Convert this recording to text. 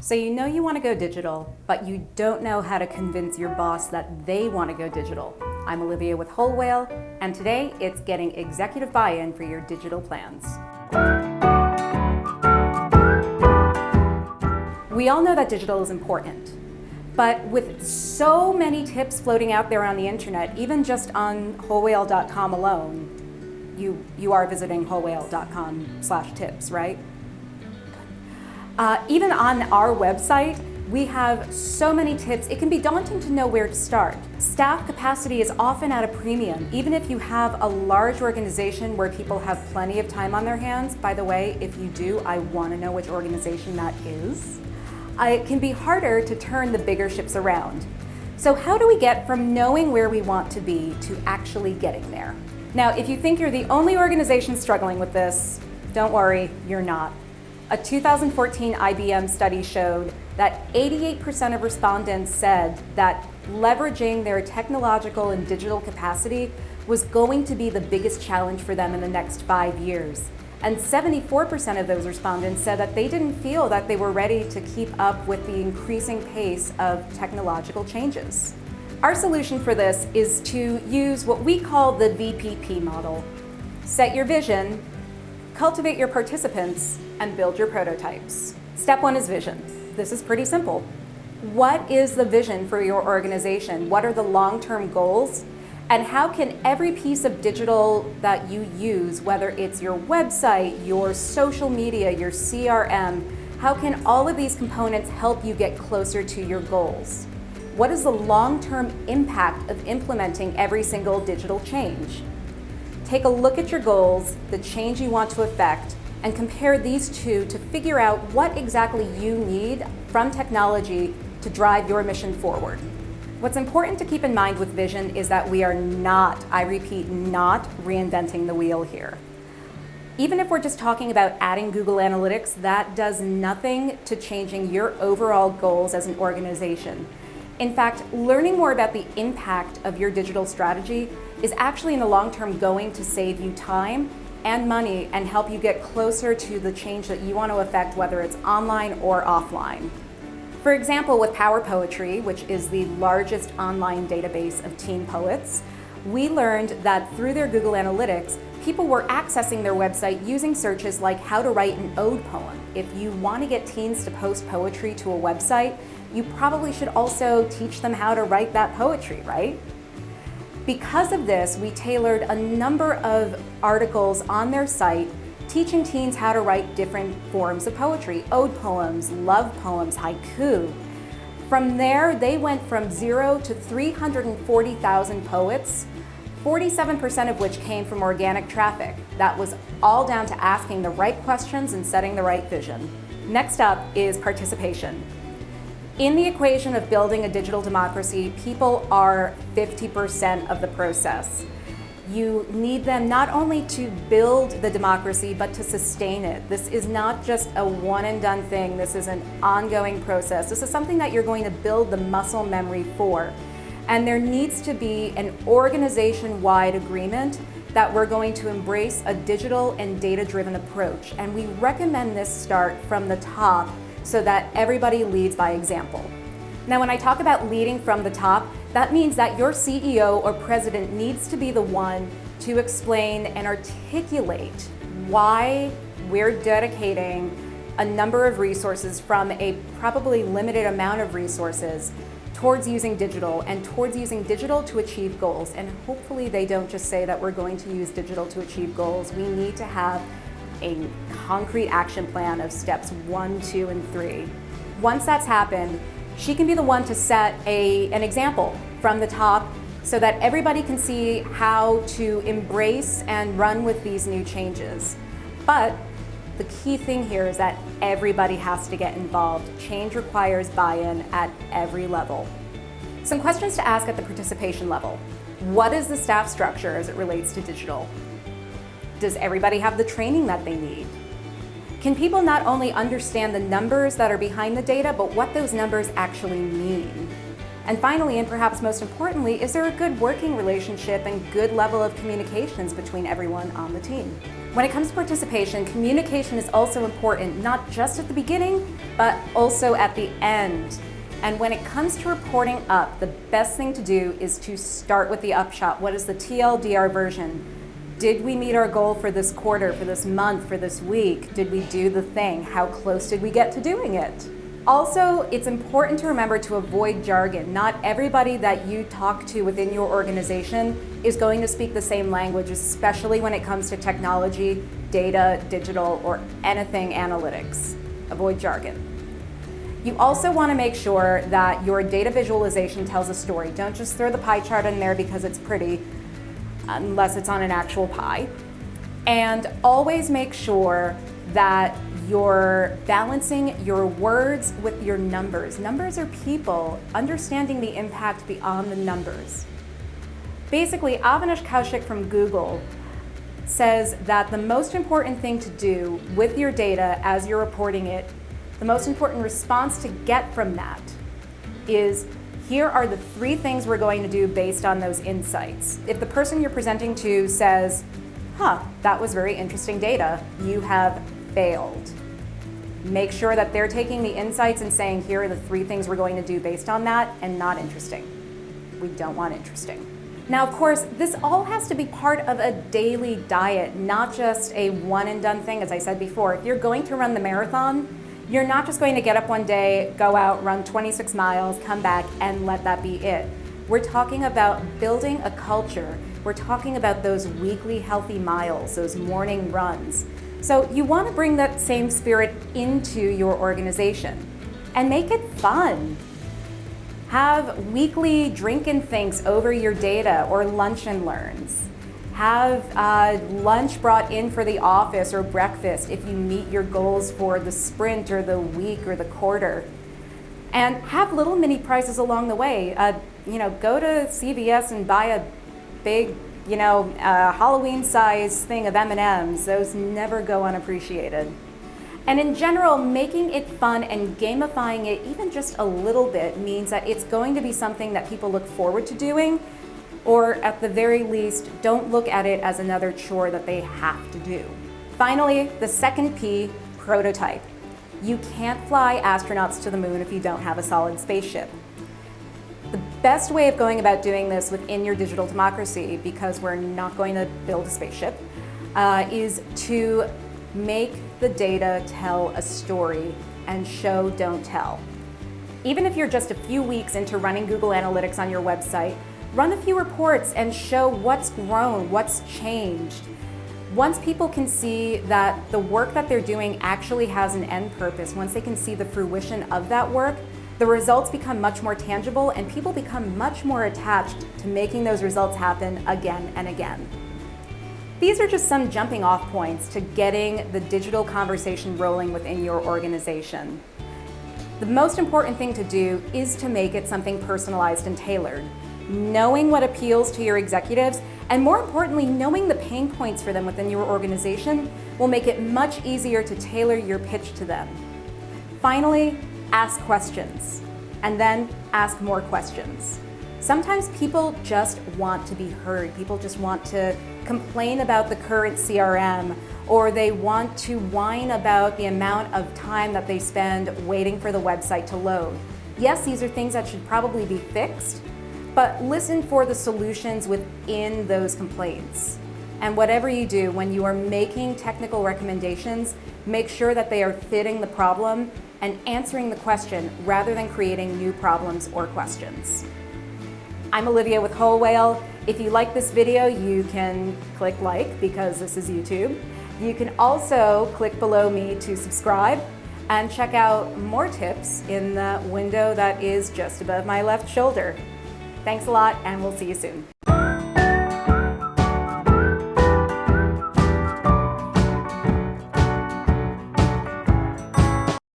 So you know you want to go digital, but you don't know how to convince your boss that they want to go digital. I'm Olivia with Whole Whale, and today it's getting executive buy-in for your digital plans. We all know that digital is important, but with so many tips floating out there on the internet, even just on wholewhale.com alone, you are visiting wholewhale.com/tips, right? Even on our website, we have so many tips, it can be daunting to know where to start. Staff capacity is often at a premium, even if you have a large organization where people have plenty of time on their hands. By the way, if you do, I want to know which organization that is. It can be harder to turn the bigger ships around. So how do we get from knowing where we want to be to actually getting there? Now, if you think you're the only organization struggling with this, don't worry, you're not. A 2014 IBM study showed that 88% of respondents said that leveraging their technological and digital capacity was going to be the biggest challenge for them in the next 5 years. And 74% of those respondents said that they didn't feel that they were ready to keep up with the increasing pace of technological changes. Our solution for this is to use what we call the VPP model. Set your vision, cultivate your participants, and build your prototypes. Step one is vision. This is pretty simple. What is the vision for your organization? What are the long-term goals? And how can every piece of digital that you use, whether it's your website, your social media, your CRM, how can all of these components help you get closer to your goals? What is the long-term impact of implementing every single digital change? Take a look at your goals, the change you want to affect, and compare these two to figure out what exactly you need from technology to drive your mission forward. What's important to keep in mind with vision is that we are not, I repeat, not reinventing the wheel here. Even if we're just talking about adding Google Analytics, that does nothing to changing your overall goals as an organization. In fact, learning more about the impact of your digital strategy is actually in the long term going to save you time and money and help you get closer to the change that you want to affect, whether it's online or offline. For example, with Power Poetry, which is the largest online database of teen poets, we learned that through their Google Analytics, people were accessing their website using searches like how to write an ode poem. If you want to get teens to post poetry to a website, you probably should also teach them how to write that poetry, right? Because of this, we tailored a number of articles on their site teaching teens how to write different forms of poetry, ode poems, love poems, haiku. From there, they went from 0 to 340,000 poets, 47% of which came from organic traffic. That was all down to asking the right questions and setting the right vision. Next up is participation. In the equation of building a digital democracy, people are 50% of the process. You need them not only to build the democracy, but to sustain it. This is not just a one and done thing. This is an ongoing process. This is something that you're going to build the muscle memory for. And there needs to be an organization-wide agreement that we're going to embrace a digital and data-driven approach. And we recommend this start from the top so that everybody leads by example. Now, when I talk about leading from the top, that means that your CEO or president needs to be the one to explain and articulate why we're dedicating a number of resources from a probably limited amount of resources towards using digital and towards using digital to achieve goals. And hopefully they don't just say that we're going to use digital to achieve goals. We need to have a concrete action plan of steps 1, 2, and 3. Once that's happened, she can be the one to set an example from the top so that everybody can see how to embrace and run with these new changes. But the key thing here is that everybody has to get involved. Change requires buy-in at every level. Some questions to ask at the participation level. What is the staff structure as it relates to digital? Does everybody have the training that they need? Can people not only understand the numbers that are behind the data, but what those numbers actually mean? And finally, and perhaps most importantly, is there a good working relationship and good level of communications between everyone on the team? When it comes to participation, communication is also important, not just at the beginning, but also at the end. And when it comes to reporting up, the best thing to do is to start with the upshot. What is the TLDR version? Did we meet our goal for this quarter, for this month, for this week? Did we do the thing? How close did we get to doing it? Also, it's important to remember to avoid jargon. Not everybody that you talk to within your organization is going to speak the same language, especially when it comes to technology, data, digital, or anything analytics. Avoid jargon. You also want to make sure that your data visualization tells a story. Don't just throw the pie chart in there because it's pretty, unless it's on an actual pie. And always make sure that you're balancing your words with your numbers. Numbers are people, understanding the impact beyond the numbers. Basically, Avinash Kaushik from Google says that the most important thing to do with your data as you're reporting it, the most important response to get from that is, here are the 3 things we're going to do based on those insights. If the person you're presenting to says, that was very interesting data, you have failed. Make sure that they're taking the insights and saying, here are the 3 things we're going to do based on that, and not interesting. We don't want interesting. Now, of course, this all has to be part of a daily diet, not just a one and done thing, as I said before. If you're going to run the marathon, you're not just going to get up one day, go out, run 26 miles, come back, and let that be it. We're talking about building a culture. We're talking about those weekly healthy miles, those morning runs. So you want to bring that same spirit into your organization and make it fun. Have weekly drink and things over your data or lunch and learns. Have lunch brought in for the office or breakfast if you meet your goals for the sprint or the week or the quarter. And have little mini prizes along the way. Go to CVS and buy a big Halloween size thing of M&Ms. Those never go unappreciated. And in general, making it fun and gamifying it even just a little bit means that it's going to be something that people look forward to doing, or at the very least, don't look at it as another chore that they have to do. Finally, the second P, prototype. You can't fly astronauts to the moon if you don't have a solid spaceship. The best way of going about doing this within your digital democracy, because we're not going to build a spaceship, is to make the data tell a story and show, don't tell. Even if you're just a few weeks into running Google Analytics on your website, run a few reports and show what's grown, what's changed. Once people can see that the work that they're doing actually has an end purpose, once they can see the fruition of that work, the results become much more tangible and people become much more attached to making those results happen again and again. These are just some jumping off points to getting the digital conversation rolling within your organization. The most important thing to do is to make it something personalized and tailored. Knowing what appeals to your executives, and more importantly, knowing the pain points for them within your organization will make it much easier to tailor your pitch to them. Finally, ask questions, and then ask more questions. Sometimes people just want to be heard. People just want to complain about the current CRM, or they want to whine about the amount of time that they spend waiting for the website to load. Yes, these are things that should probably be fixed, but listen for the solutions within those complaints. And whatever you do, when you are making technical recommendations, make sure that they are fitting the problem and answering the question rather than creating new problems or questions. I'm Olivia with Whole Whale. If you like this video, you can click like because this is YouTube. You can also click below me to subscribe and check out more tips in the window that is just above my left shoulder. Thanks a lot, and we'll see you soon.